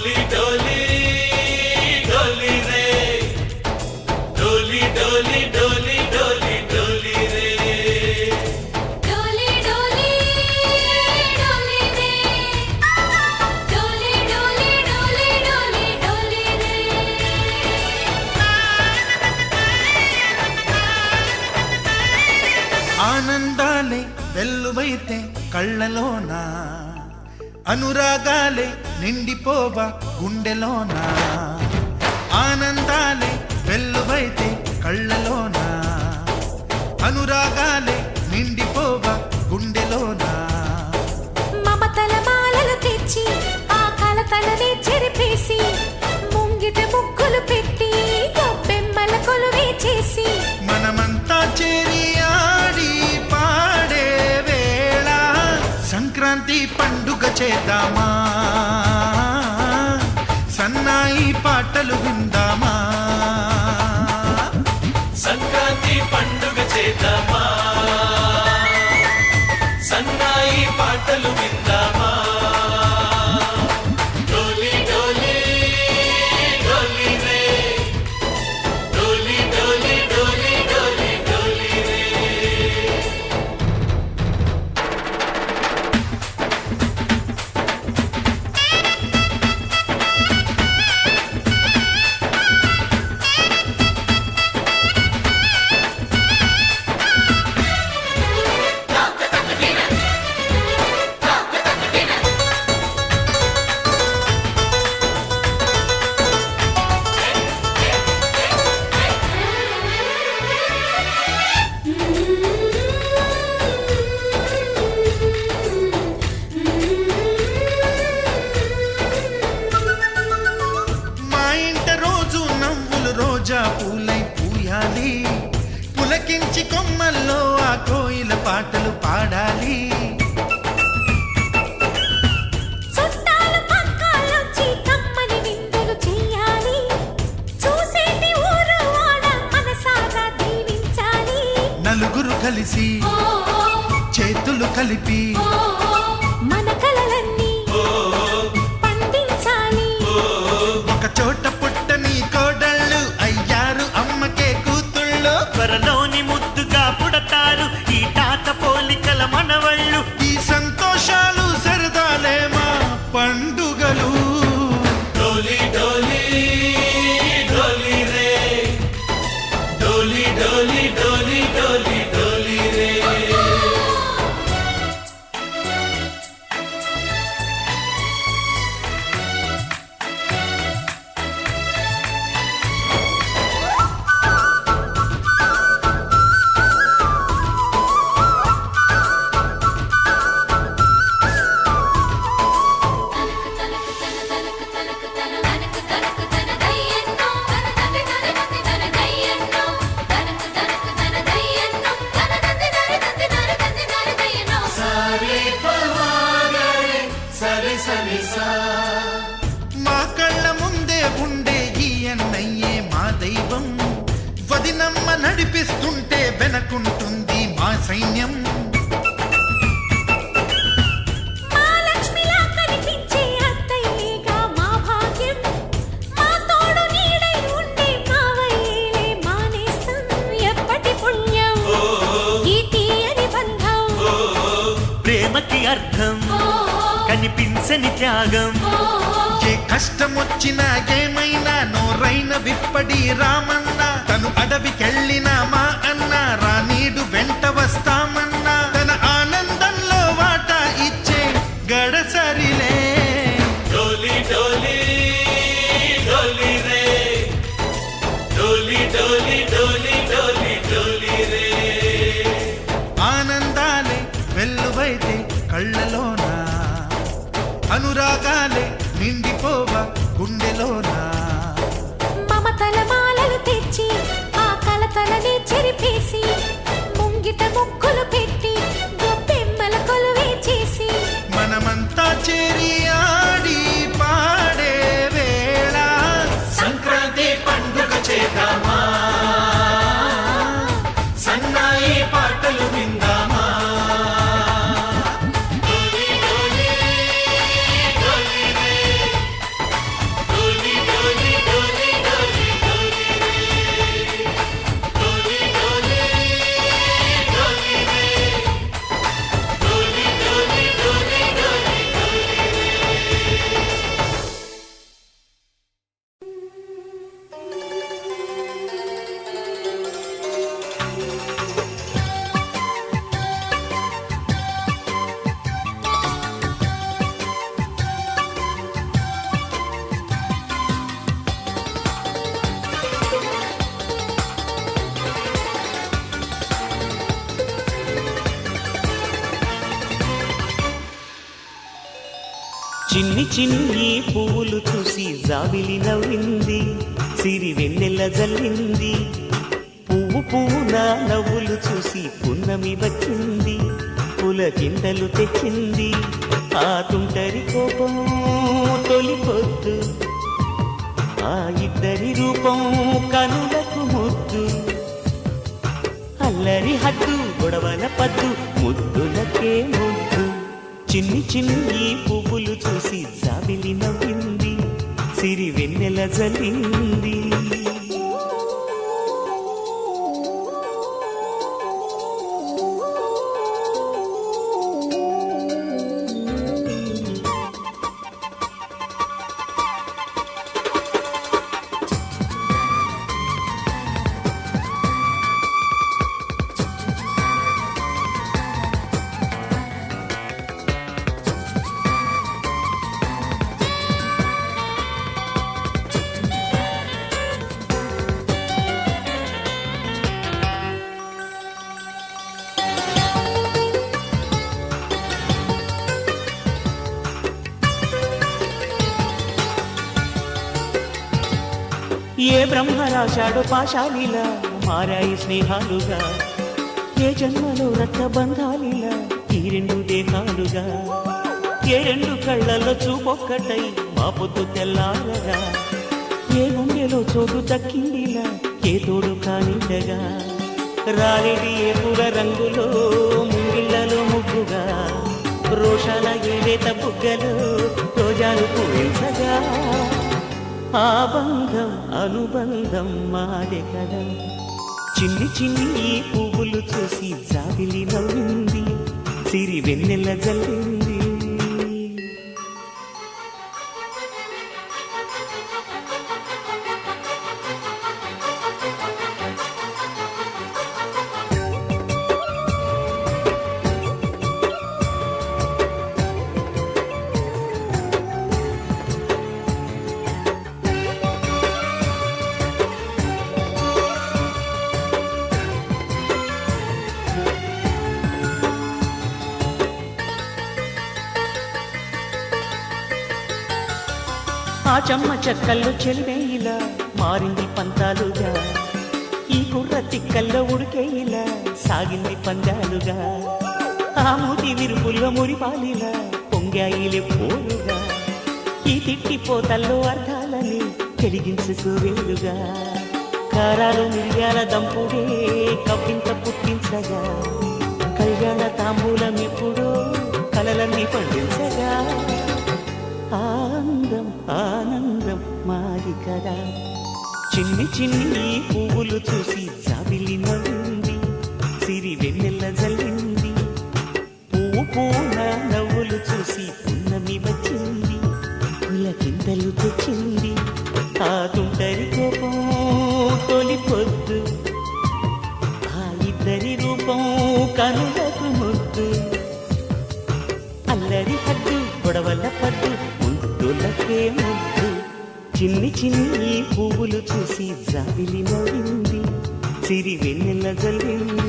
डोली डोली डोली रे डोली डोली डोली डोली डोली रे डोली डोली डोली रे डोली डोली डोली डोली डोली रे ఆనందాలే వెల్లువైతే కళ్ళలోనా అనురాగాలే నిండిపోవా గుండెలోనా ఆనందాలే వెల్లువైతే కళ్ళలోనా అనురాగాలే నిండిపోవా గుండెలోనా మమతల మాలలు తెచ్చి ఆ కలతలనే చెరిపేసి ముంగిట ముగ్గులు పెట్టి గొప్పెమ్మల కొలువే చేసి మనమంతా చేరి ఆడి పాడే వేళ సంక్రాంతి పండుగ చేద్దామా సన్నాయి పాటలు విందామా సంక్రాంతి పండుగ చేద్దామా సన్నాయి పాటలు విందామా డోలి డోలి డోలి రే డోలి డోలి డోలి డోలి డోలి రే మా ఇంట రోజు నవ్వులు రోజా పూలై పూయాలి పులకించి కొమ్మల్లో ఆ కోయిల పాటలు పాడాలి చుట్టాలు పక్కాలొచ్చి కమ్మని విందులు చెయ్యాలి చూసేటి ఊరు వాడ మనసారా దీవించాలి నలుగురు కలిసి చేతులు కలిపి మన కలలన్నీ పండించాలి ఒక చోట పుట్టని కోడళ్ళు అయ్యారు అమ్మకే కూతుళ్ళు త్వరలోని ముద్దుగా పుడతారు ఈ తాత పోలికల మనవళ్ళు ఈ సంతోషాలు సరదాలే మా పండుగలు डोली डोली डोली रे डोली डोली डोली डोली डोली रे సరి సరి సా మా కళ్ళ ముందే ఉండే ఈ అన్నయ్యే మా దైవం వదినమ్మ నడిపిస్తుంటే వెనకుంటుంది మా సైన్యం మా లక్ష్మిలా కనిపించే అత్తయ్యేగా మా భాగ్యం మా తోడు నీడై ఉండే మావయ్యేలే మా నేస్తం ఎప్పటి పుణ్యం ఈ తీయని బంధం ప్రేమకి అర్థం కనిపించని త్యాగం ఏ కష్టం వచ్చినా ఏమైనా నోరైన విప్పడి రామన్న తను అడవికెళ్ళిన మా అన్న రానీడు వెంట వస్తామన్నా తన ఆనందంలో వాటా ఇచ్చే గడసరిలే डोली डोली डोली रे डोली डोली डोली डोली डोली रे ఆనందాలే వెల్లువైతే కళ్ళలోనా అనురాగాలే నిండిపోవా గుండెలోనా మమతల మాలలు తెచ్చి ఆ కలతలని చెరిపేసి ముంగిట ముగ్గులు పెట్టి గొప్పెమ్మల కొలువే చేసి మనమంతా చేరి ఆడి పాడే వేళ సంక్రాంతి పండుగ చేద్దామా సన్నాయి పాటలు విందామా డోలి డోలి డోలి రే చిన్ని చిన్ని పువ్వులు చూసి జాబిలి నవ్వింది, సిరి వెన్నెల జల్లింది. పువ్వు పువ్వున నవ్వులు చూసి పున్నమి వచ్చింది, పులకింతలు తెచ్చింది. ఆ తుంటరి కోపం తొలి పొద్దు, ఆ ఇద్దరి రూపం కనులకు ముద్దు. అల్లరి హద్దు గొడవల పద్దు, ముద్దులకే ముద్దు. చిన్ని చిన్ని పువ్వులు చూసి జాబిలి నవ్వింది, సిరి వెన్నెల జల్లింది. ఏ బ్రహ్మ రాశాడో పాశాలిలా మారాయి స్నేహాలుగా, ఏ జన్మలో రక్తబంధాలిలా ఈ రెండు దేహాలుగా. ఏ రెండు కళ్ళల్లో చూపొక్కటై మా పొద్దు తెల్లారగా, ఏ గుండెలో చోటు దక్కిందిలా ఏ తోడు కానిండగా. రాలేది ఏ పూల రంగులో ముంగిళ్ళలో ముగ్గుగా, రోషాల ఏలేత బుగ్గలో రోజాలు పూరించగా. ఆ బంధం అనుబంధం మాదే కదా. చిన్ని చిన్ని పువ్వులు చూసి జాబిలి నవ్వింది, సిరి వెన్నెల జల్లింది. ఆ చెమ్మ చెక్కల్లో చెలివేయిలా మారింది పంతాలుగా, ఈ కుర్ర తిక్కల్లో ఉడికేయిలా సాగింది పందాలుగా. ఆ మూతి విరుపుల్లో మురిపాలిలా పొంగాయిలే పోలుగా, ఈ తిట్టిపోతల్లో అర్థాలని కలిగించుకోవేలుగా. కారాలు మిరియాల దంపుడే కవ్వింత పుట్టించగా, కళ్యాణ తాంబూలం ఎప్పుడో కలలన్నీ పండించగా. ఆనందం ఆనందం మాది కదా. చిన్ని చిన్ని పువ్వులు చూసి జాబిలి నవ్వింది, సిరి వెన్నెల జల్లింది. పువ్వు పూన నవ్వులు చూసి పున్నమి వచ్చింది, పులకింతలు తెచ్చింది. ఆ తుంటరి కోపం తొలి పొద్దు, ఆ ఇద్దరి రూపం కనులకు ముద్దు. అల్లరి హద్దు గొడవల పద్దు, ముద్దులకే ముద్దు. చిన్ని చిన్ని పువ్వులు చూసి జాబిలి నవ్వింది, సిరి వెన్నెల జల్లింది.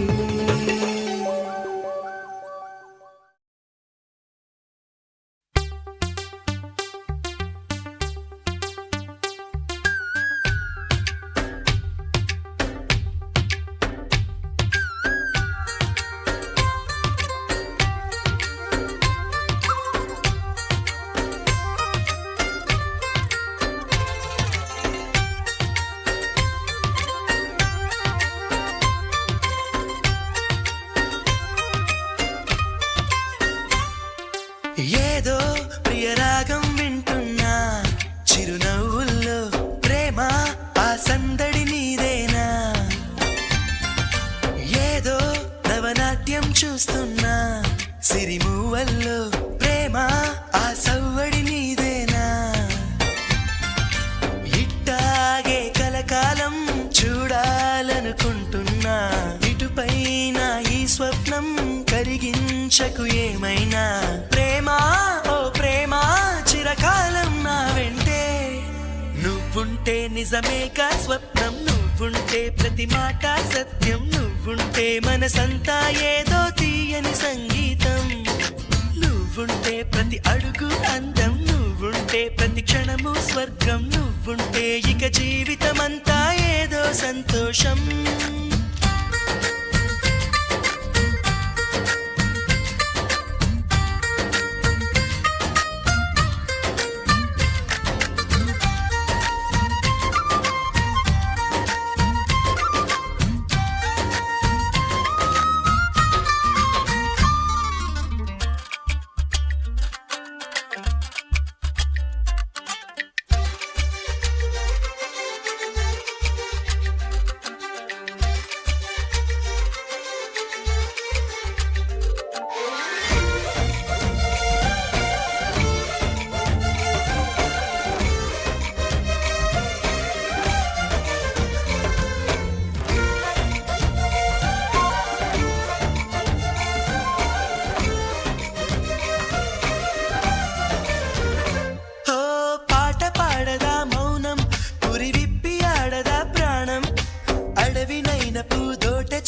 ఏదో ప్రియరాగం వింటున్నా, చిరునవ్వుల్లో ప్రేమ ఆ సందడి నీదేనా. ఏదో నవనాట్యం చూస్తున్నా, సిరిమూవల్లో ప్రేమ ఆ సవ్వడి నీదేనా. ఇట్టాగే కలకాలం చూడాలనుకుంటున్నా, ఇటుపైన ఈ స్వప్నం కరిగించకు ఏమైనా. ప్రేమా ఓ ప్రేమా చిరకాలం నా వెంటే, నువ్వుంటే నిజమేగా స్వప్నం, నువ్వుంటే ప్రతి మాట సత్యం, నువ్వుంటే మనసంతా ఏదో తీయని సంగీతం. నువ్వు నువ్వుంటే ప్రతి అడుగు అందం, నువ్వుంటే ప్రతి క్షణము స్వర్గం, నువ్వుంటే ఇక జీవితమంతా ఏదో సంతోషం.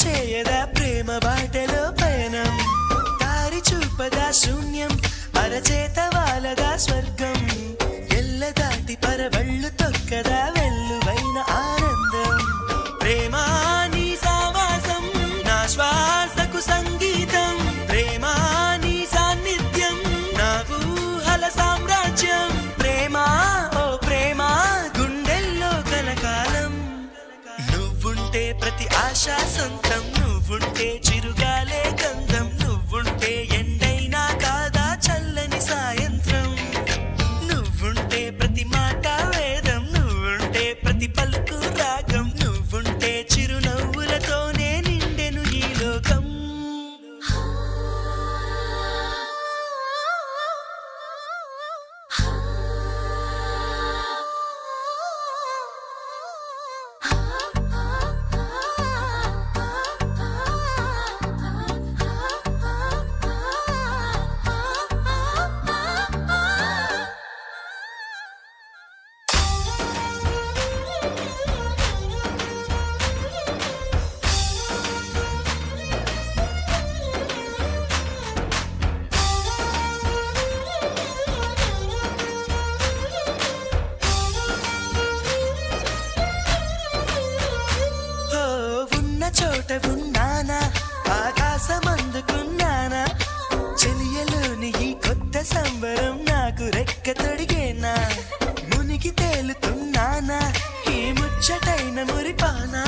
చేయదా ప్రేమ బాటలో పయనం, దారి చూపదా శూన్యం, అరచేత వాలదా స్వర్గం, ఎల్ల దాటి పరవళ్ళు తొక్కదా వెల్లువైన ఆనందం. ప్రేమా నీ సావాసం నా శ్వాసకు సంగీతం, ప్రేమా నీ సాన్నిధ్యం నా ఊహల సామ్రాజ్యం, ప్రేమా ఓ ప్రేమా గుండెల్లో కలకాలం. నువ్వుంటే ప్రతి ఆశ సొంతం, నువ్వుంటే చిరుగాలే గంధం, నువ్వుంటే ఎండైనా కాదా చల్లని సాయంత్రం, నువ్వుంటే ప్రతి మాట వేదం, నువ్వుంటే ప్రతి పలుకు రాగం, నువ్వుంటే చిరునవ్వులతోనే నిండెను ఈ లోకం. చోట ఉన్నానా ఆకాశం అందుకున్నానా, చెలియలోని ఈ కొత్త సంబరం నాకు రెక్క తొడిగేనా, మునిగి తేలుతున్నానా ఈ ముచ్చటైన మురిపానా,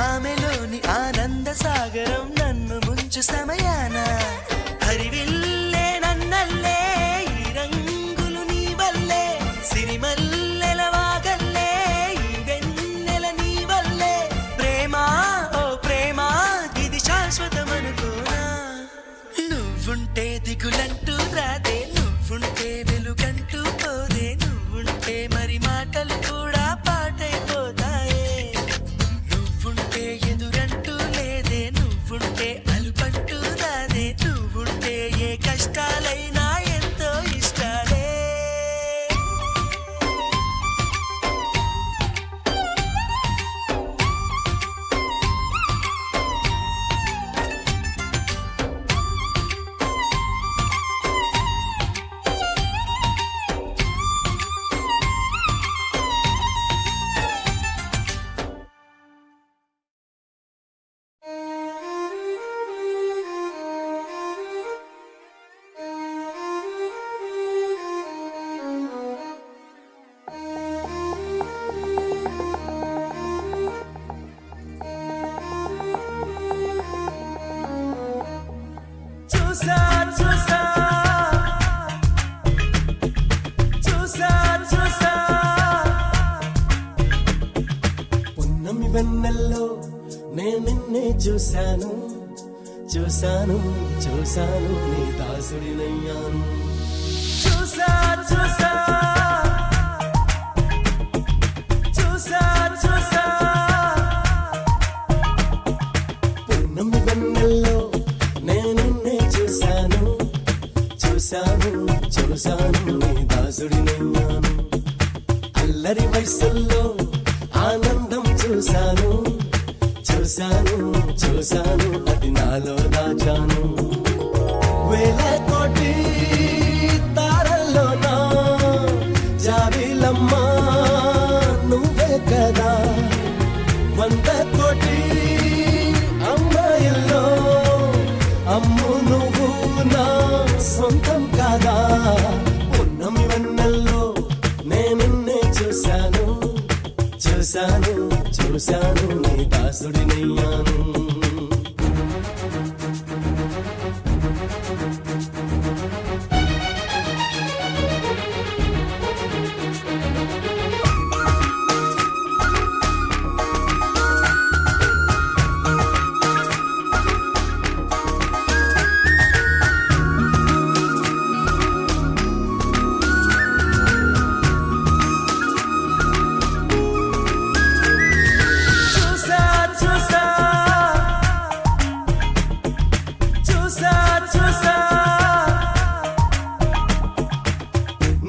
ఆమెలోని ఆనంద సాగరం నన్ను ముంచు సమయాన, హరివిల్లే నన్నల్లే ఈ రంగులు నీ వల్లే, సిరిమల్లెల వాగల్లే ఈ వెన్నెల నీ వల్లే, ప్రేమా శాశ్వతమనుకోనా, నువ్వుంటే దిగులంటూ రాదే, నువ్వుంటే వెలుగంటూ పోదే, నువ్వుంటే మరి మాటలు కూడా పాటైపోతాయే, నువ్వుంటే ఎదురంటూ లేదే, నువ్వుంటే అలుపంటూ రాదే, నువ్వుంటే ఏ కష్టాలైనా ఎంతో ఇష్టాలే. పున్నమి వెన్నెల్లో నేను నిన్నే చూశాను, చూశాను చూశాను నీ దాసుడినయ్యాను, చూసా చూసా చూసా చూసా. పున్నమి వెన్నెల్లో నేను నిన్నే చూశాను, చూశాను చూశాను నీ దాసుడినయ్యాను, అల్లరి వయసుల్లో ఆనందం చూశాను, చూశాను చూశాను అది నాలో దాచాను, వేల కోటి చూశాను నీ దాసుడినయ్యాను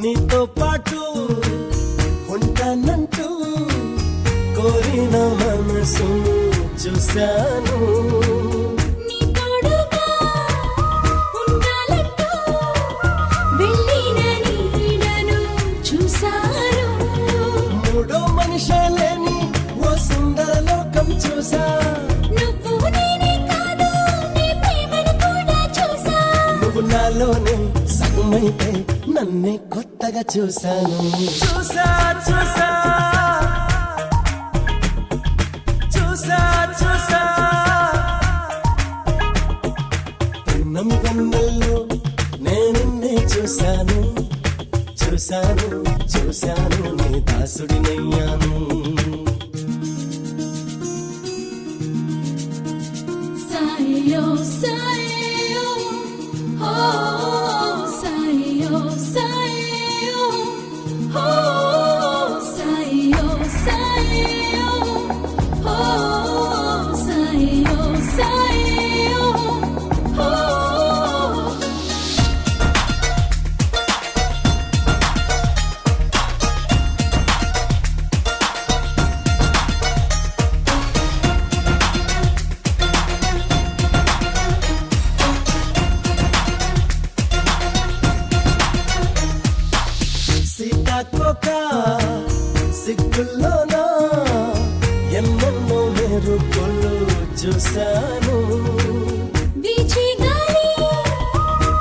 నీతో పాటు ఉంటానంటూ కోరిన మనసు చూశాను నీ తోడుగా ఉండాలంటూ వెళ్ళిన నీడను చూశాను మూడో మనిషి లేని ఓ సుందర లోకం చూసా నువ్వు నేనే కాదు నీ ప్రేమను కూడా చూసా నువ్వు నాలోనే సగమైతే నన్నే కొత్తగా చూశాను చూసా చూసా చూసా చూసా పున్నమి వెన్నెల్లో నేనిన్నే చూశాను చూశాను చూశాను నీ దాసుడినయ్యాను సాయో సాయో ఓ సాయో సాయో ఓ సాయో సాయో ఓ సాయో సాయో ఓ సీతాకోక సిగ్గుల్లోనా ఎన్నెన్నో మెరుపులు చూశాను వీచే గాలి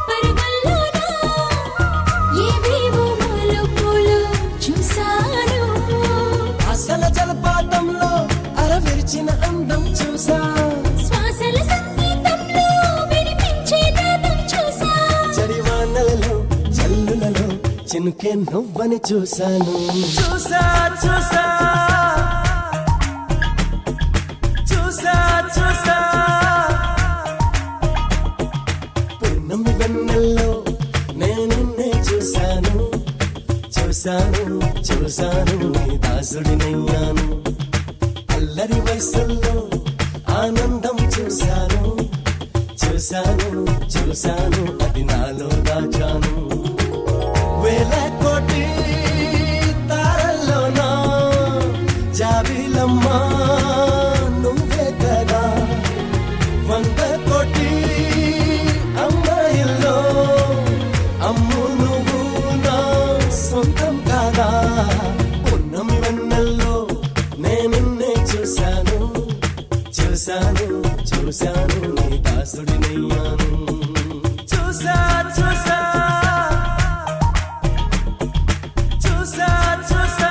పరుగుల్లోనా ఏవేవో మలుపులు చూశాను అసలు జలపాతంలో అరవిరిచిన అందం చూసా శ్వాసల సంగీతంలో వినిపించే నాదం చూసా చడివానలలో జల్లులలో చినుకే నువ్వని చూశాను చూసా చూసా చూసా చూసా పున్నమి వెన్నెల్లో నేనిన్నే చూశాను చూశాను చూశాను నీ దాసుడినయ్యాను అల్లరి వయసుల్లో ఆనందం చూశాను చూశాను చూశాను అది నాలో దాచాను వేల కోటి తారల్లోనా జాబిలమ్మా నువ్వే కదా 100 కోటి అమ్మాయిల్లో అమ్ము నువ్వు నా సొంతం కాదా పున్నమి వెన్నెల్లో నేనిన్నే చూశాను చూశాను చూశాను నీ దాసుడినయ్యాను చూసా చూసా చూసా చూసా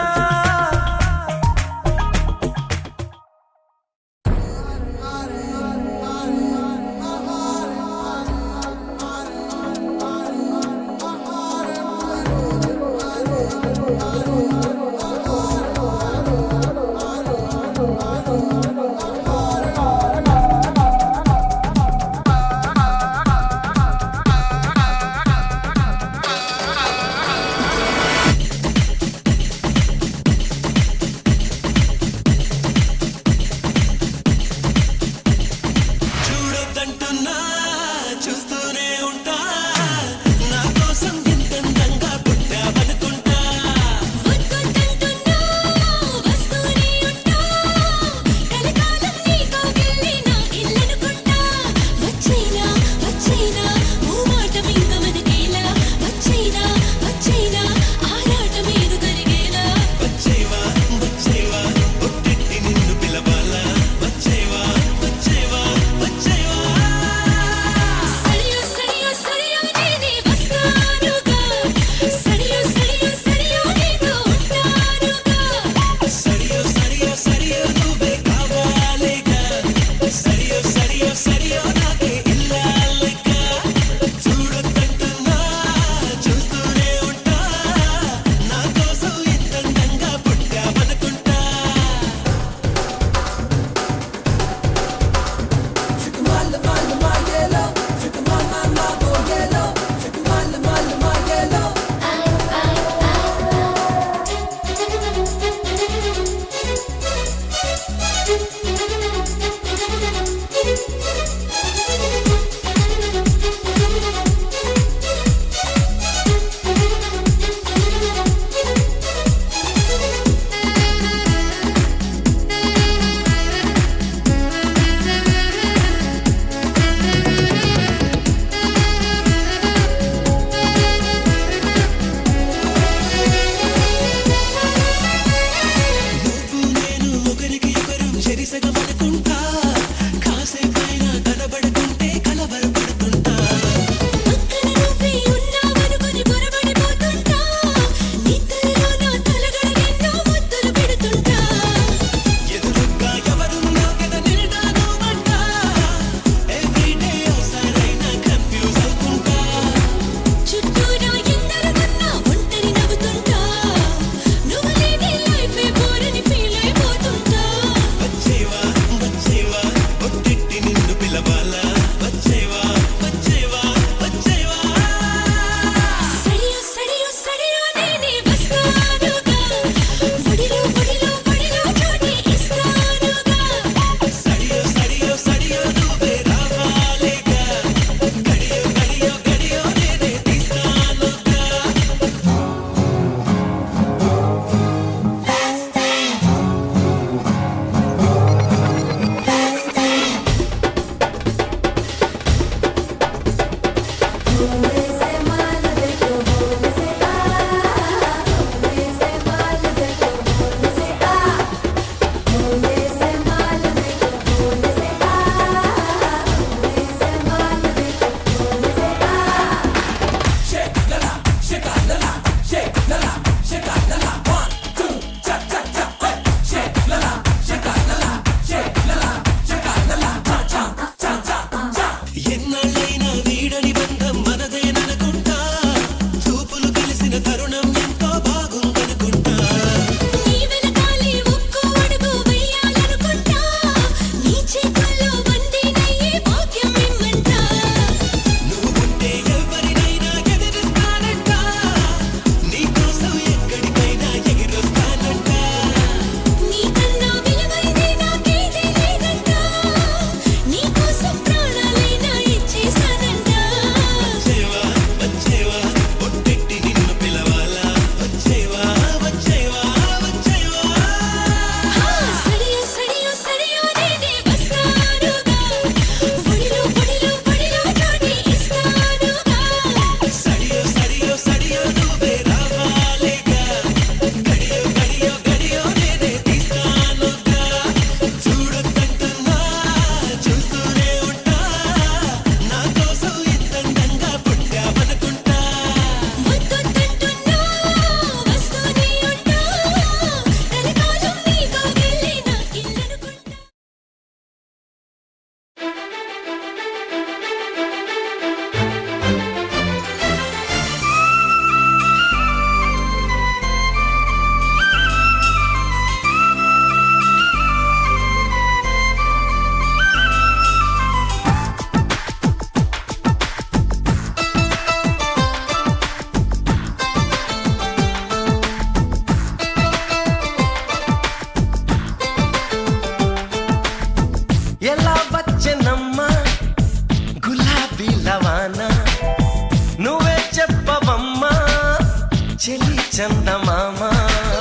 చందమామ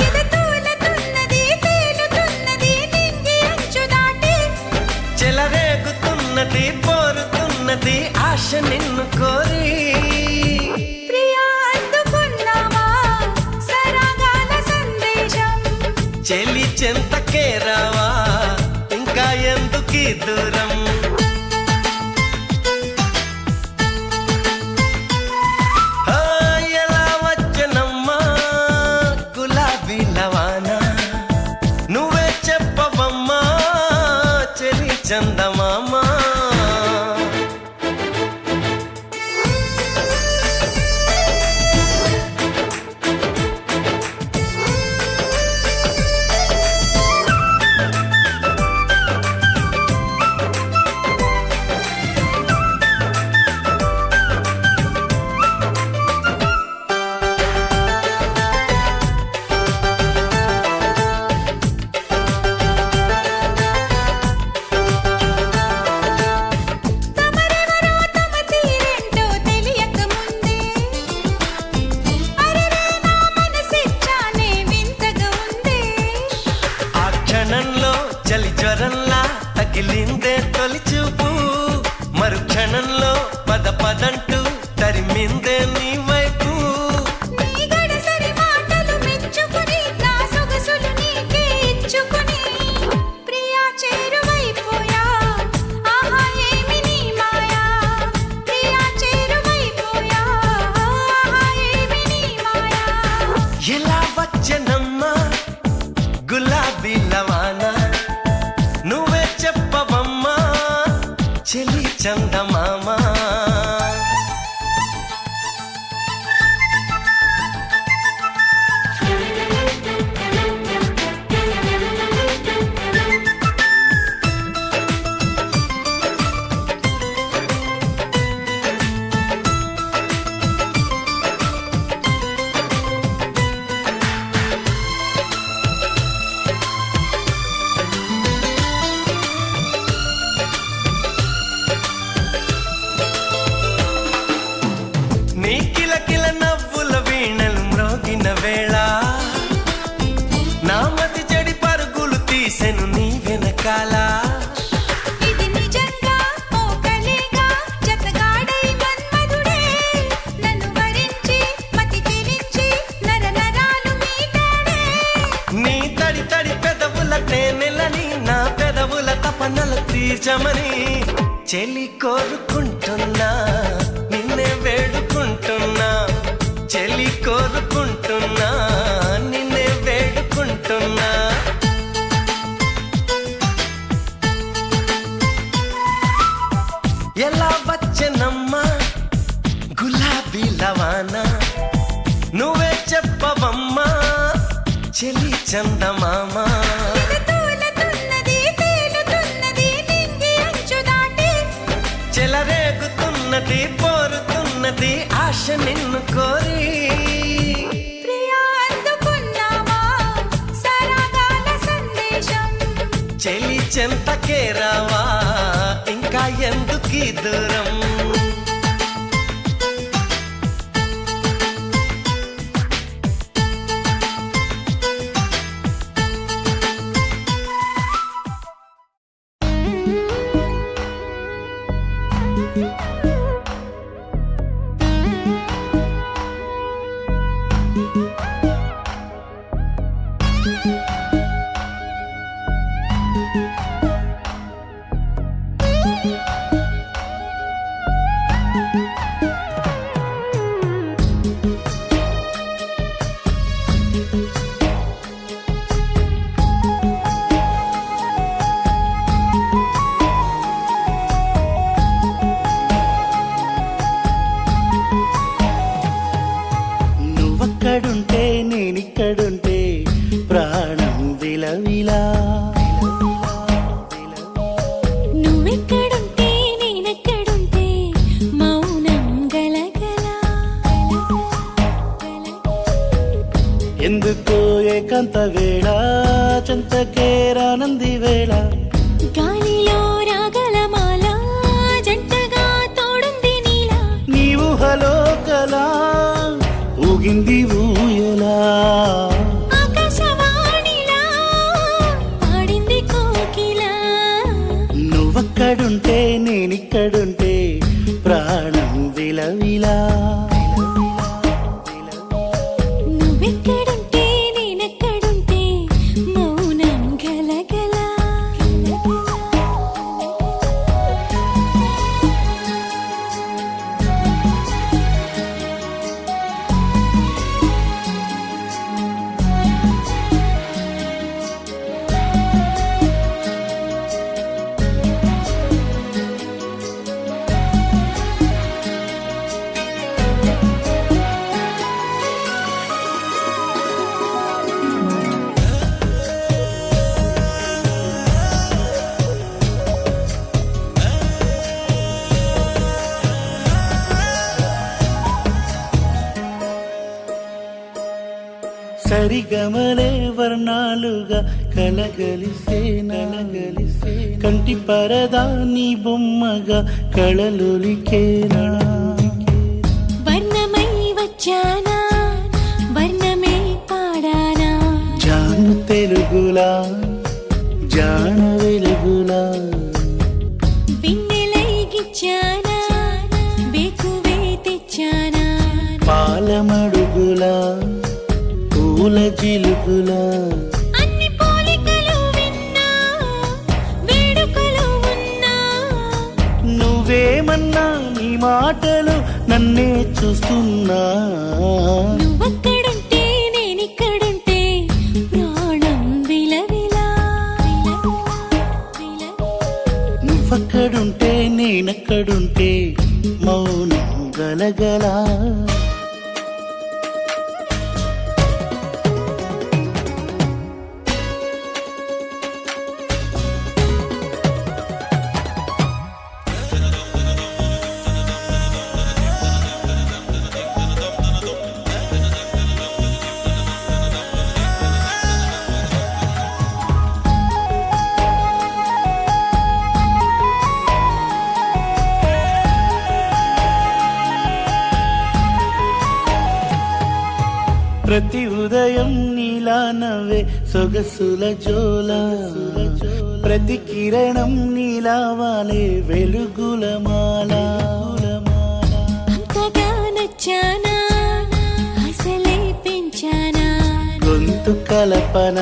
ఎదతూలతున్నది తేలుతున్నది నింగి అంచు దాటి చెలరేగుతున్నది పోరుతున్నది ఆశ నిన్ను కోరి ప్రియా అందుకున్నావా సరాగాల సందేశం చెలి చెంతకే రావా ఇంకా ఎందుకీ దూరం ఆ, ఎలా వచ్చనమ్మా గులాబీ లవానా నువ్వే చెప్పవమ్మా చెలి చందమామా తమరెవరో తమ తీరేంటో తెలియక ముందే అరెరే నా మనసిచ్చానే వింతగా ఉందే ఆ క్షణంలో చలి జ్వరంలా తగిలిందే తొలి చూపు మరు క్షణంలో పద పదంటూ తరిమిందే నీ వైపు నీ గడసరి మాటలు మెచ్చుకుని నా సొగసులు నీకే ఇచ్చుకుని ప్రియా చేరువైపోయా ఆహా ఏమి నీ మాయా ప్రియా చేరువైపోయా ఆహా ఏమి నీ మాయా ఎలా వచ్చనమ్మా గులాబీ లవానా నువ్వే చెప్పవమ్మా చెలి చందమామా నీ కిలకిల నవ్వుల వీణలు మ్రోగిన వేళ నా మతి చెడి పరుగులు తీసెను నీ వెనకాల ఇది నిజంగా ఓ కలేగా జతగాడై మన్మధుడే నన్ను వరించి మతి చెలించి నర నరాలు మీటాడే నీ తడి తడి పెదవుల తేనెలని నా పెదవుల తపనలు తీర్చమని చెలి కోరుకుంటున్నా నిన్నే వేడుకుంటున్నా చెలి కోరుకుంటున్నా నిన్నే వేడుకుంటున్నా ఎలా వచ్చనమ్మా గులాబీ లవానా నువ్వే చెప్పవమ్మా చెలి చందమామా ఎదతూలతున్నది తేలుతున్నది నింగి అంచు దాటి చెలరేగుతున్నది పోరుతున్నది ఆశ నిన్ను కోరి ప్రియా అందుకున్నావా సరాగాల సందేశం చెలి చెంతకే రావా ఇంకా ఎందుకీ దూరం నువ్వక్కడుంటే నేనిక్కడుంటే ప్రాణం విలవిలా నువ్వెక్కడుంటే నేనెక్కడుంటే మౌనం గలగల ఎందుకో ఏకాంత వేళ చెంతకే రానంది వేళ గాలిలో రాగలమాల జంటగా తోడుంది నీలా నీవు హలో కలా ఊగింది ఊయలా ఆకాశవాణిలా పాడింది కోకిలా నువ్వక్కడుంటే నేనిక్కడుంటే ప్రాణం విలవిలా నువ్వెక్కడుంటే నేనెక్కడుంటే మౌనం గలగలా సరిగమలే వర్ణాలుగా కలగలిసే నలగలిసే కంటి పరదా నీ బొమ్మగా కళలులికేనా వర్ణమై వచ్చానా వర్ణమే పాడానా జాను తెలుగులా జాన వెలుగులా బిన్నెలై గిచ్చానా బేకువే తెచ్చానా పాలమడుగులా పూల జిలుగులా అన్ని పోలికలు విన్నా వేడుకలు ఉన్నా నువ్వేమన్నా నీ మాటలు నన్నే చూస్తున్నా నువ్వక్కడుంటే నేనిక్కడుంటే ప్రాణం విలవిలా నువ్వక్కడుంటే నేనక్కడుంటే మౌనం గలగలా ప్రతి ఉదయం నీలా నవ్వే సొగసుల జోల ప్రతి కిరణం నీలా వాలే వెలుగుల మాల అంతగా నచ్చానా అసలే పెంచానా గొంతు కలపన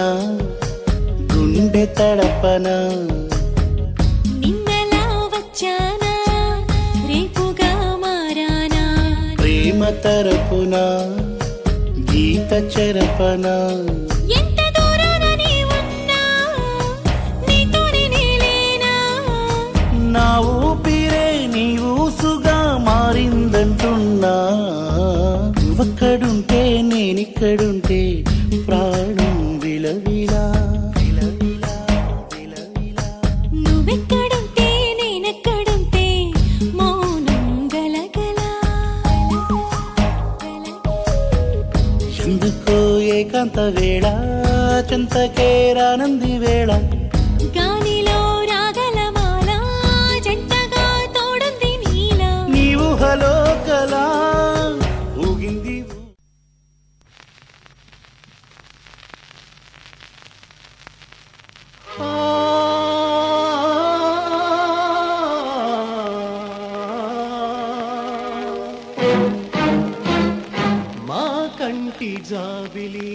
గుండె తడపన నిన్నలా వచ్చానా రేపుగా మారానా ప్రేమ తరపున గీత చెరపన ఎంత దూరాన నీ ఉన్నా నీతోనే నేలేనా నా ఊపిరే నీ ఊసుగా మారిందంటున్నా నువ్వక్కడుంటే నేనిక్కడుంటే ప్రాణం విలవిలా నువ్వెక్కడుంటే నేనెక్కడుంటే మౌనం గలగలా ఎందుకో ఏకాంత వేళ చెంతకేరానంది వేళ గాలిలో రాగలమాల జంటగా తోడుంది నీలా నీవు హలో కలా ఊగింది మా కంటి జాబిలి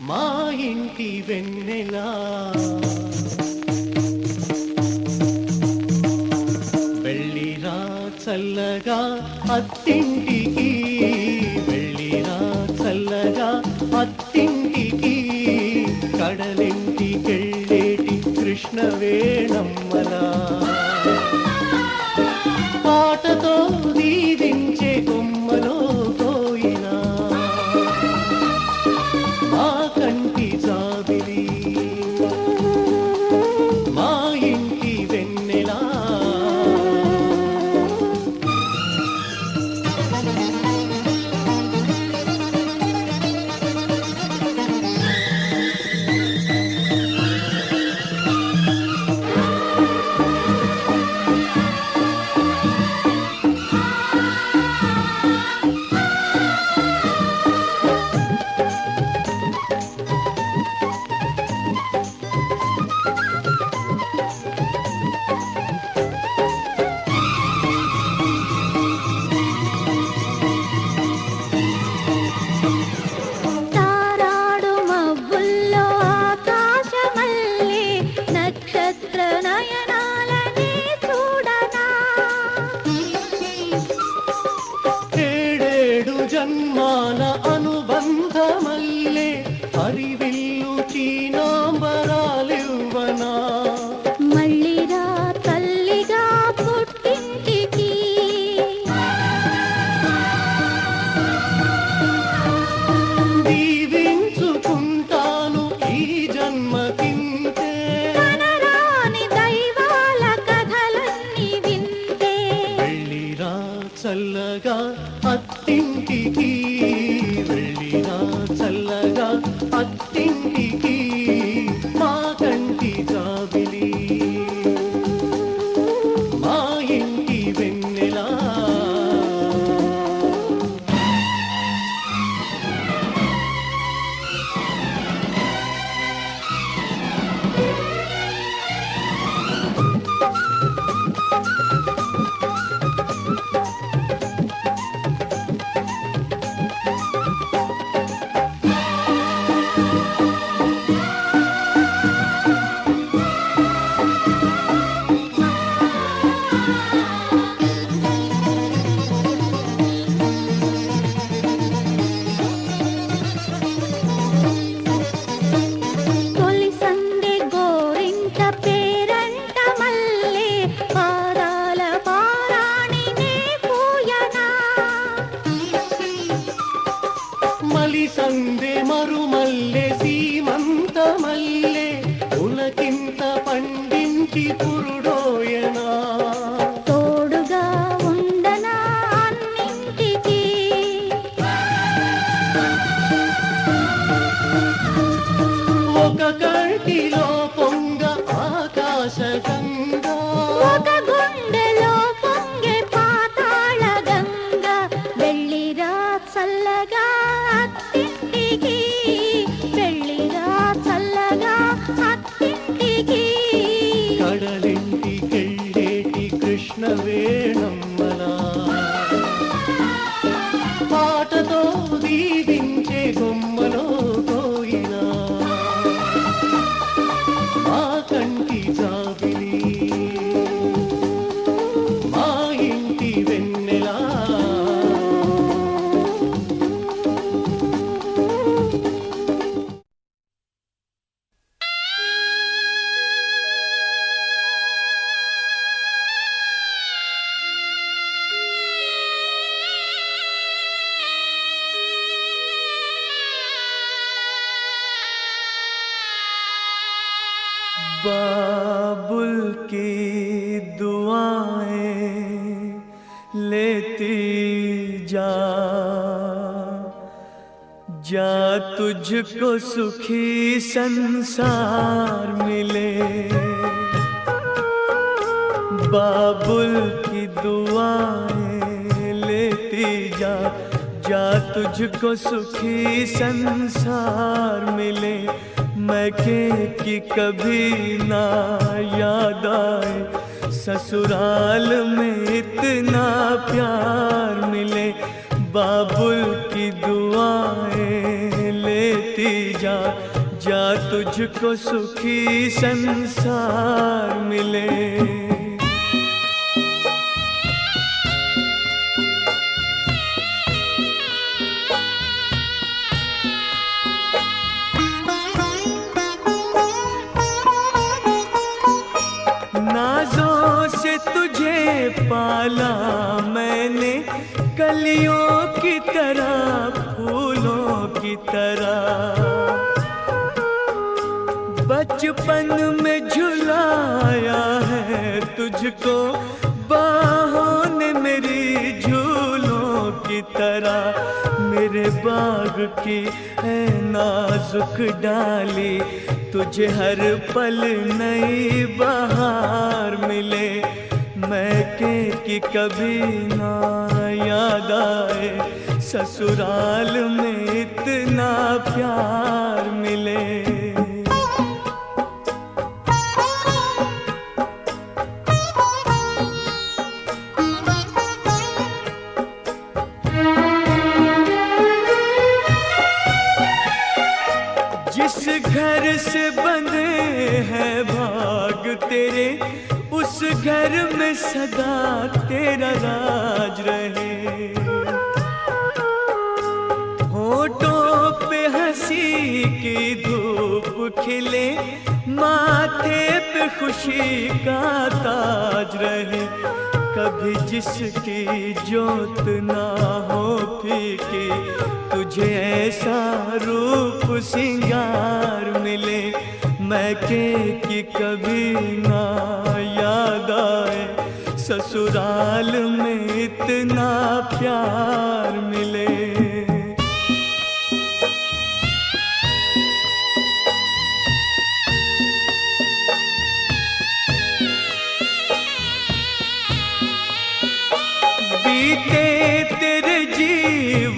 మా ఇంటి వెన్నెలా వెళ్ళిరా చల్లగా అత్తింటికి వెళ్ళిరా చల్లగా అత్తింటికి కడలింటికెళ్ళేటి కృష్ణవేణమ్మలా పాటతో దీవించే కొమ్మలో పోయినా మా కంటి జాబిలి అత్తింటికి వెళ్ళిరా చల్లగా అత్తింటికి మా కంటి జాబిలి మా ఇంటి వెన్నెలా తొలి సందె గోరింట పేరంట మల్లె పారాల పారాణినే పూయనా మలి సందె మరుమల్లె సీమంత మల్లె ఉలకింత పండించి పురుడోయనా తోడుగా ఉండనా అన్నింటికి ఒక కంటిలో పొంగ ఆకాశ గంగా ఒక గుండెలో పొంగే పాతాళ గంగ వెళ్ళిరా చల్లగా అత్తింటికి వెళ్ళిరా చల్లగా అత్తింటికి కడలింటికెళ్ళేటి కృష్ణ వేణమ్మలా పాటతో దీవించే గుమ్మలో కోయినా మా కంటి జాబిలి మా ఇంటి వెన్నెలా बाबुल की दुआएं लेती जा जा तुझको सुखी संसार मिले बाबुल की दुआएं लेती जा जा तुझको सुखी संसार मिले मैके की कभी ना याद आए ससुराल में इतना प्यार मिले बाबुल की दुआएं लेती जा जा तुझको सुखी संसार मिले नाज़ों से तुझे पाला मैंने कलियों की तरह फूलों की तरह बचपन में झुलाया है तुझको बाहों ने मेरी झूलों की तरह मेरे बाग की है नाजुक डाली तुझे हर पल नई बहार मिले मैके की कभी ना याद आए ससुराल में इतना प्यार मिले जिस घर से बंधे हैं भाग तेरे उस घर में सदा तेरा राज रहे होठों पे हंसी की धूप खिले माथे पे खुशी का ताज रहे कभी जिसकी जोत ना हो फीकी तुझे ऐसा रूप सिंगार मिले मैके की कभी ना याद आए ससुराल में इतना प्यार मिले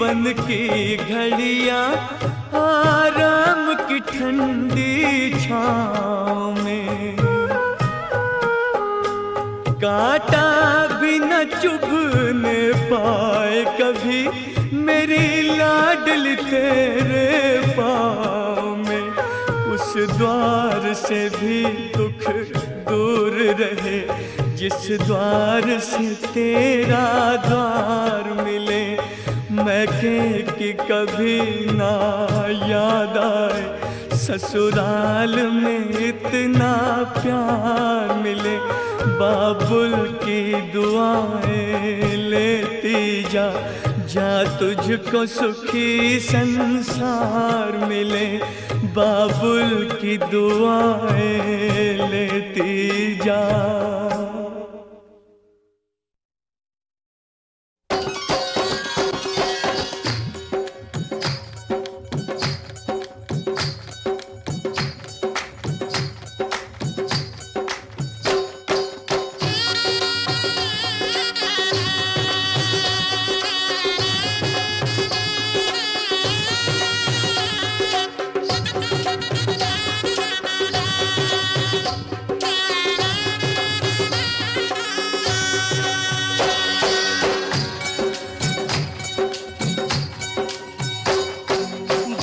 जीवन की घड़ियां आराम की ठंडी छाँव में, कांटा भी न चुभने पाए कभी मेरी लाडली तेरे पाँव में। उस द्वार से भी दुख दूर रहे जिस द्वार से तेरा द्वार मिले। मैं कि कभी ना याद आए ससुराल में इतना प्यार मिले। बाबुल की दुआएं लेती जा, जा तुझको सुखी संसार मिले। बाबुल की दुआएं लेती जा।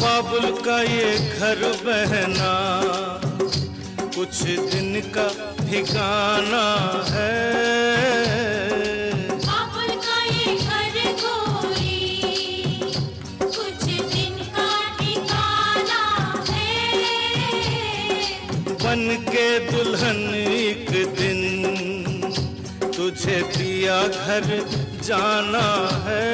बाबुल का ये घर बहना कुछ दिन का ठिकाना है। बाबुल का ये घर गोरी कुछ दिन का ठिकाना है। बन के दुल्हन एक दिन तुझे पिया घर जाना है।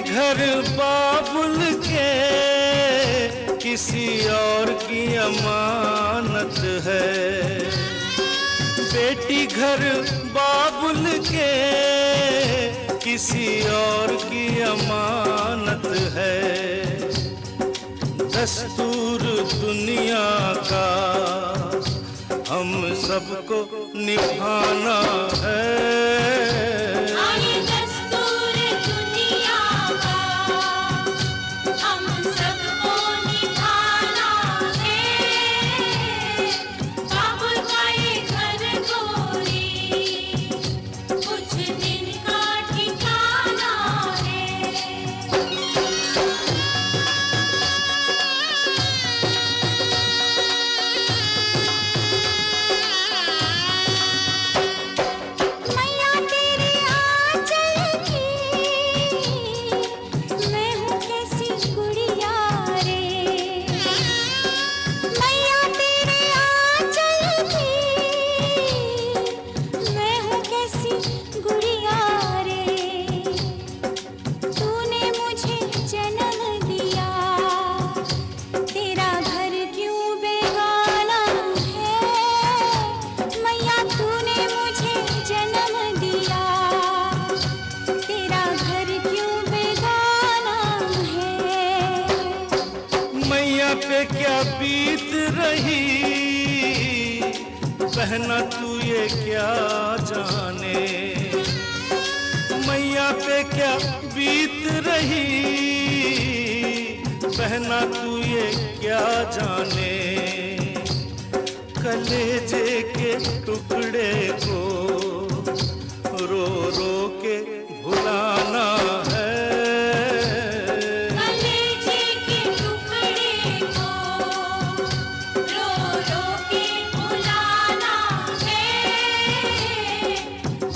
घर बाबुल के किसी और की अमानत है। बेटी घर बाबुल के किसी और की अमानत है। दस्तूर दुनिया का हम सबको निभाना है। पे क्या बीत रही बहना तू ये क्या जाने। मैया पे पे क्या बीत रही, बहना तू ये क्या जाने, कलेजे के टुकड़े को रो रो के भुलाना है। कलेजे के टुकड़े को रो रो के भुलाना है।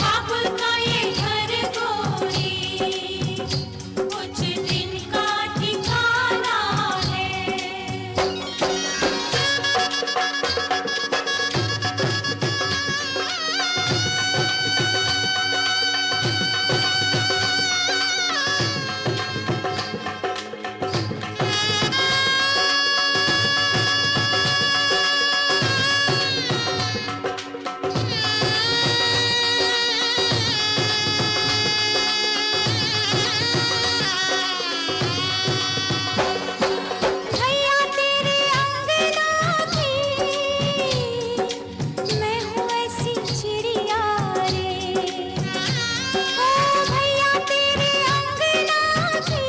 काबुल का ये घर गोरी कुछ दिन का ठिकाना है। भैया तेरे अंगना की मैं हूँ ऐसी चिड़िया रे। ओ भैया तेरे अंगना की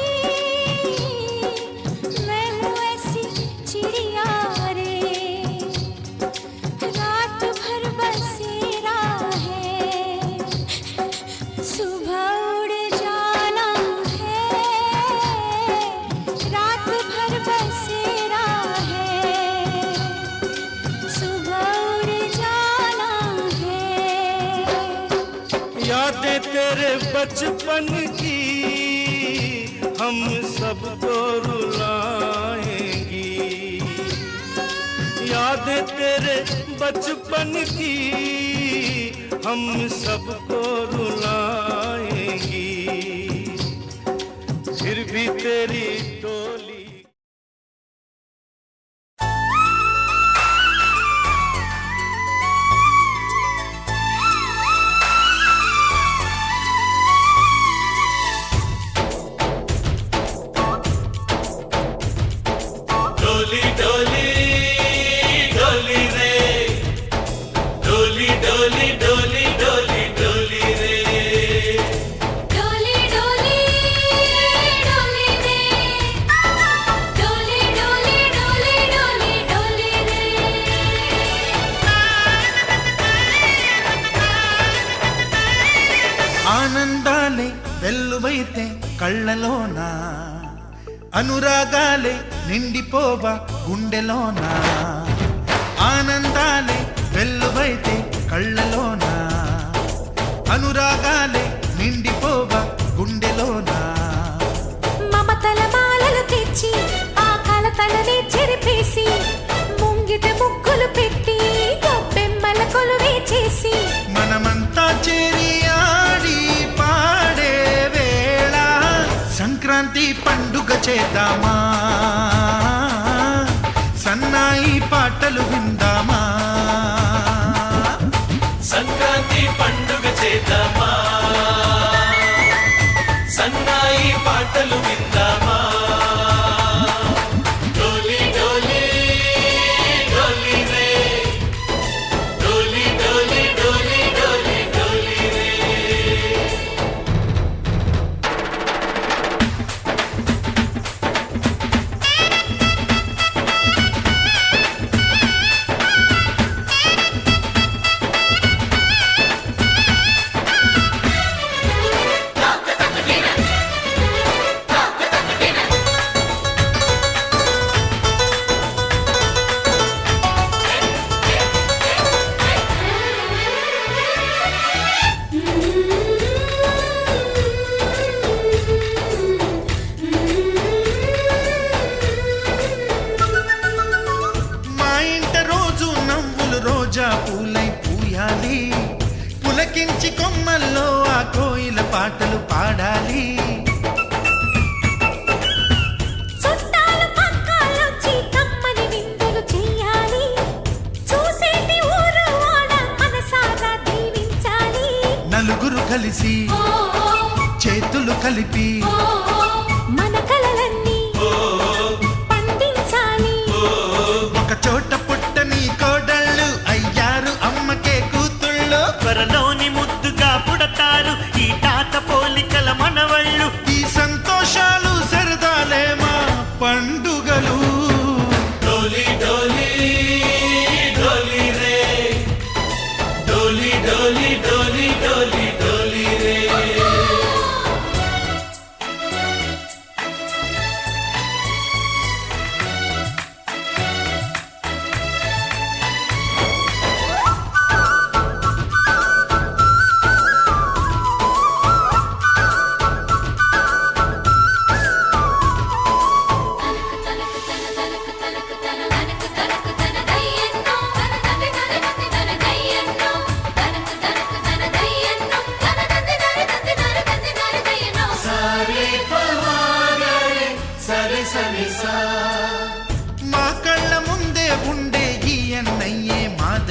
मैं हूँ ऐसी चिड़िया रे। रात भर बसेरा है, सुबह उड़ जाना है। रात भर बसेरा है, सुबह उड़ जाना है। यादें तेरे बचपन की हम सबको रुलाएंगी, यादें तेरे बचपन की हम सबको रुलाएंगी, फिर भी तेरी डोली। डोली डोली डोली रे, डोली डोली डोली डोली डोली रे। डोली डोली डोली रे, डोली डोली डोली डोली डोली रे। ఆనందాలే వెల్లువైతే కళ్ళలోన, అనురాగాలే నిండిపోవ గుండెలోన. ఆనందాలే వెల్లువైతే కళ్ళలోన, అనురాగాలే నిండిపోవ గుండెలోన. మమతల మాలలు తెచ్చి ఆ కలతలని చెరిపేసి, ముంగిట ముగ్గులు పెట్టి గొప్పెమ్మల కొలువే చేసి, మనమంతా చేరి ఆడి పాడే వేళ సంక్రాంతి పండుగ చేద్దామా, సన్నాయి పాటలు విందామా. సంక్రాంతి పండుగ చేద్దామా, సన్నాయి పాటలు విందామా. డోలి డోలి డోలి రే, డోలి డోలి డోలి డోలి డోలి రే. మా ఇంట రోజు నవ్వులు రోజా పూలై పూయాలి, పులకించి కొమ్మల్లో ఆ కోయిల పాటలు పాడాలి. చుట్టాలు పక్కాలొచ్చి కమ్మని విందులు చెయ్యాలి, చూసేటి ఊరు వాడ మనసారా దీవించాలి. నలుగురు కలిసి చేతులు కలిపి మన కలలన్నీ పండించాలి. ఒక చోట పుట్టని కోడళ్ళు అయ్యారు అమ్మకే కూతుళ్ళు. త్వరలోని ముద్దుగా పుడతారు ఈ తాత పోలికల మనవ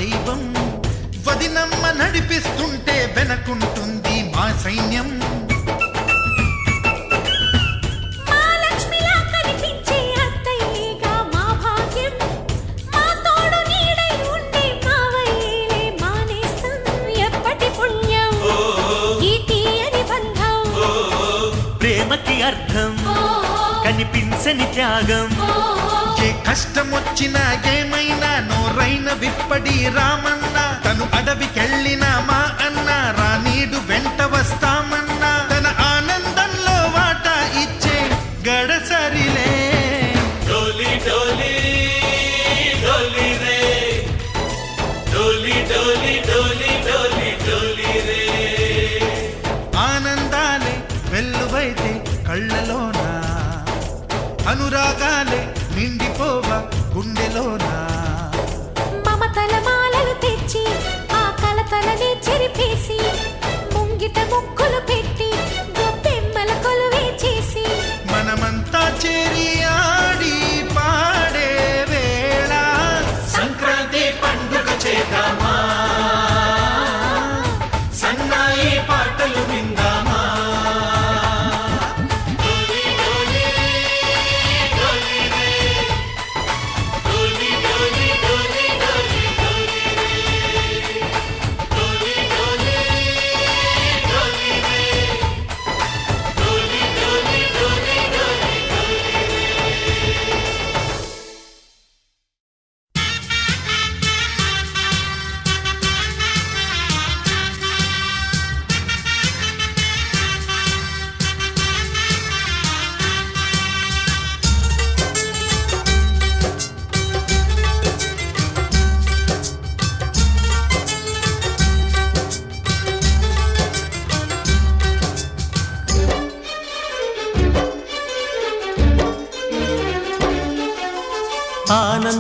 దైవం వదినమ్మ నడిపిస్తుంటే వెనకుంటుంది మా సైన్యం మా లక్ష్మిలా కనిపించే అత్తయ్యేగా మా భాగ్యం మా తోడు నీడై ఉండే మావయ్యేలే మానేస్తాం ఎప్పటి పుణ్యం ఈ తీయని బంధం ప్రేమకి అర్థం కనిపించని త్యాగం ఏ కష్టం వచ్చినా ఏమైనా నోరైన విప్పడి రామన్నా తను అడవికెళ్ళినా మా అన్న రానీడు వెంట వస్తామన్నా తన ఆనందంలో వాటా ఇచ్చే గడసరిలే డోలి డోలి డోలి రే డోలి డోలి డోలి డోలి డోలి రే ఆనందాలే వెల్లువైతే కళ్ళలోనా అనురాగాలే నిండిపోవ గుండెలోనా మమతల మాలలు తెచ్చి ఆ కలతలని చెరిపేసి ముంగిట ముక్కులు పెట్టి గొప్పెమ్మల కొలువే చేసి మనమంతా చేరి ఆడి పాడే వేళ సంక్రాంతి పండుగ చేద్దామా సన్నాయి పాటలు విందామా డోలి డోలి డోలి రే డోలి డోలి డోలి డోలి డోలి రే డోలి డోలి డోలి రే డోలి డోలి డోలి డోలి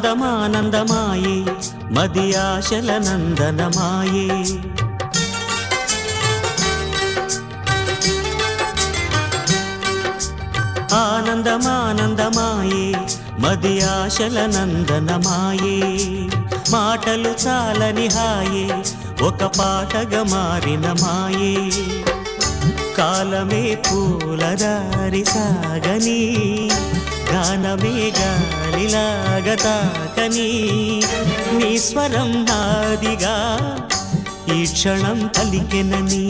ఆనందమానందమాయే మది ఆశల నందనమాయే ఆనందమానందమాయే మది ఆశల నందనమాయే మాటలు చాలని హాయే ఒక పాటగా మారిన మాయే కాలమే పూలదారి సాగని గానమే గాలిలాగా తాకని నీ స్వరం నాదిగా ఈ క్షణం పలికెనని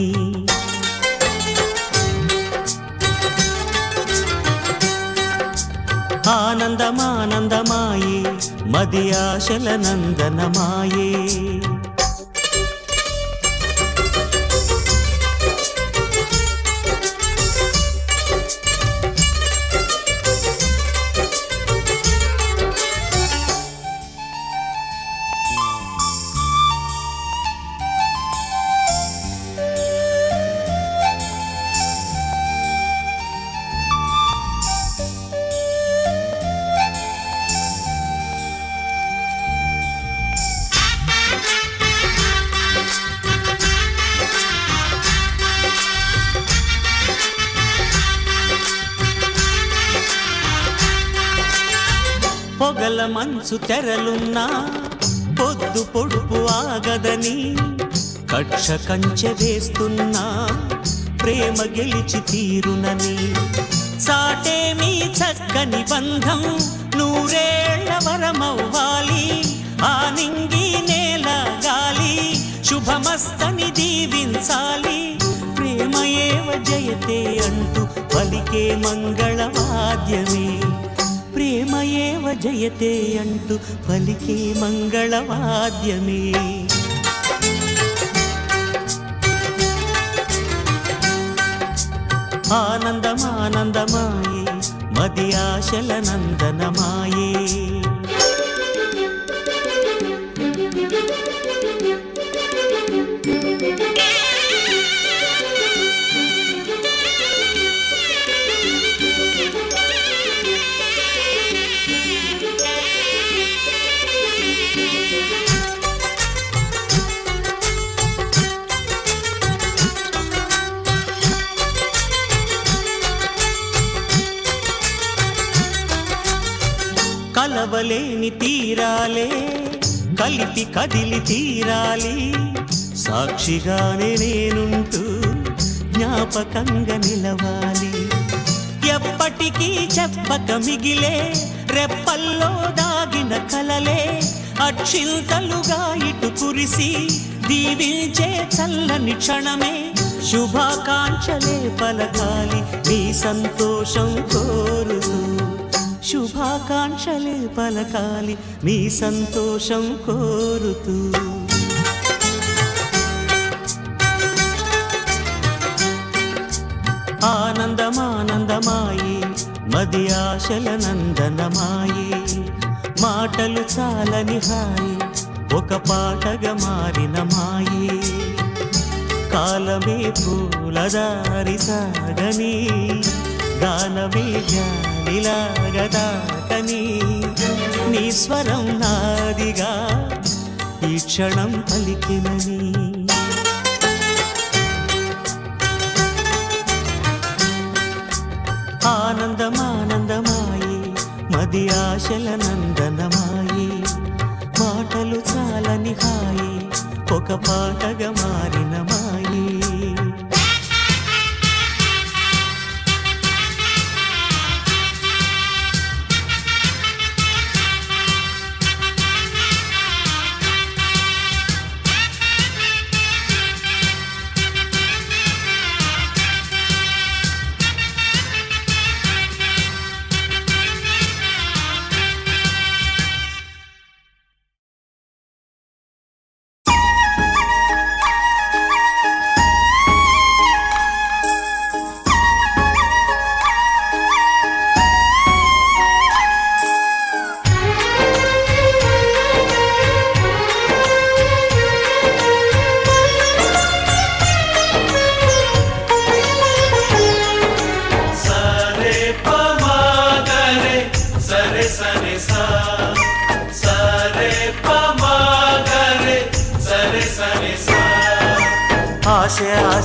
ఆనందమానందమాయే మది ఆశల నందనమాయే పొగల మంచు తెరలున్నా పొద్దు పొడుపు ఆగదని కక్ష కంచె వేస్తున్నా ప్రేమ గెలిచి తీరునని సాటేమీ చక్కని బంధం నూరేళ్ల వరమవ్వాలి ఆ నింగి నేల గాలి శుభమస్తని దీవించాలి ప్రేమయేవ జయతే అంటూ పలికే మంగళవాద్యమే ప్రేమయేవ జయతే అంటూ పలికే మంగళవాద్యమే ఆనందమానందమాయే మది ఆశల నందనమాయే కలవలేని తీరాలే కలిపి కదిలి తీరాలి సాక్షిగానే నేనుంటూ జ్ఞాపకంగా నిలవాలి ఎప్పటికీ చెప్పక మిగిలే రెప్పల్లో దాగిన కలలే అక్షింతలుగా ఇటు కురిసి దీవించే చల్లని క్షణమే శుభాకాంక్షలే పలకాలి నీ సంతోషం కోరుతూ శుభాకాంక్షలే పలకాలి నీ సంతోషం కోరుతూ ఆనందమానందమాయి మది ఆశల నందనమాయి మాటలు చాలని హాయి ఒక పాటగా మారిన మాయి కాలమే పూలదారి సాగని గానమే గాలిలాగదాకని నీ స్వరం నాదిగా ఈ క్షణం పలికినని ఆనందమానందమాయి మది ఆశల నందనమాయి మాటలు చాలని హాయి ఒక పాటగా మారిన మాయి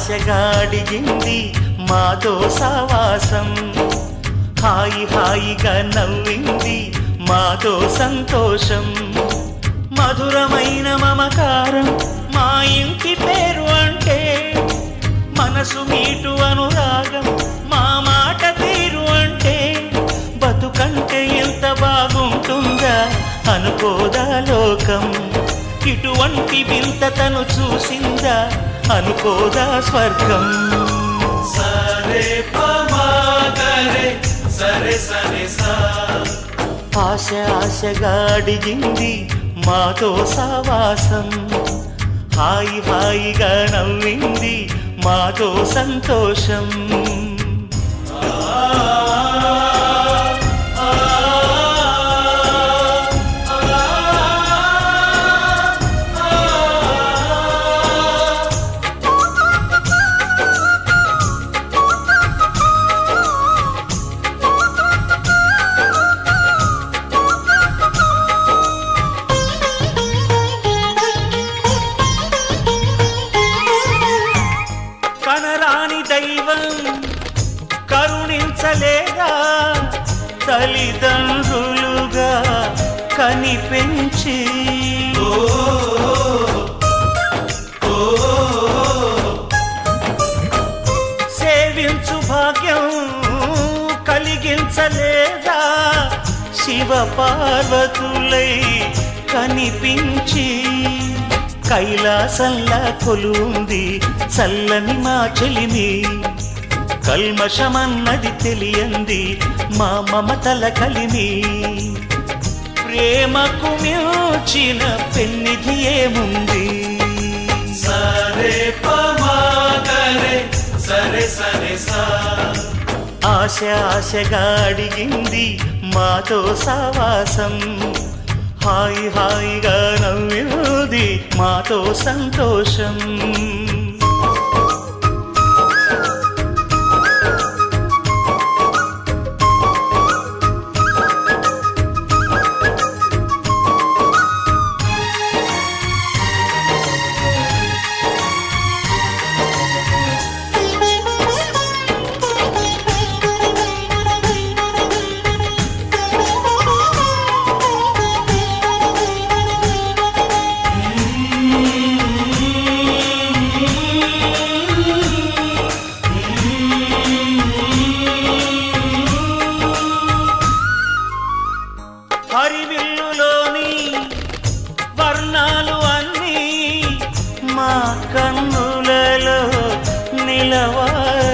ఆశగా అడిగింది మాతో సావాసం హాయి హాయిగా నవ్వింది మాతో సంతోషం మధురమైన మమకారం మా ఇంటి పేరు అంటే మనసు మీటు అనురాగం మా మాట తీరు అంటే బతుకంటే ఎంత బాగుంటుందా అనుకోదా లోకం ఇటువంటి వింతతను చూసిందా అనుకోదా స్వర్గం సరే పమాగరే సరే సరే సా ఆశగా అడిగింది మాతో సావాసం హాయి హాయిగా నవ్వింది మాతో సంతోషం కరుణించలేదా తల్లిదండ్రులుగా కనిపెంచి సేవించు భాగ్యం కలిగించలేదా శివ పార్వతులై కనిపించి కైలాసంలా కొలుంది చల్లని మా చెలిమి కల్మషమన్నది తెలియంది మా మమతల కలిమి ప్రేమకు మించిన పెన్నిధి ఏముంది సరే పమాగరే సరే సరే సా ఆశగా అడిగింది మాతో సావాసం హాయి హాయిగా నవ్వింది మాతో సంతోషం స్వప్నాలు అన్నీ మా కన్నులలో నిలవాలి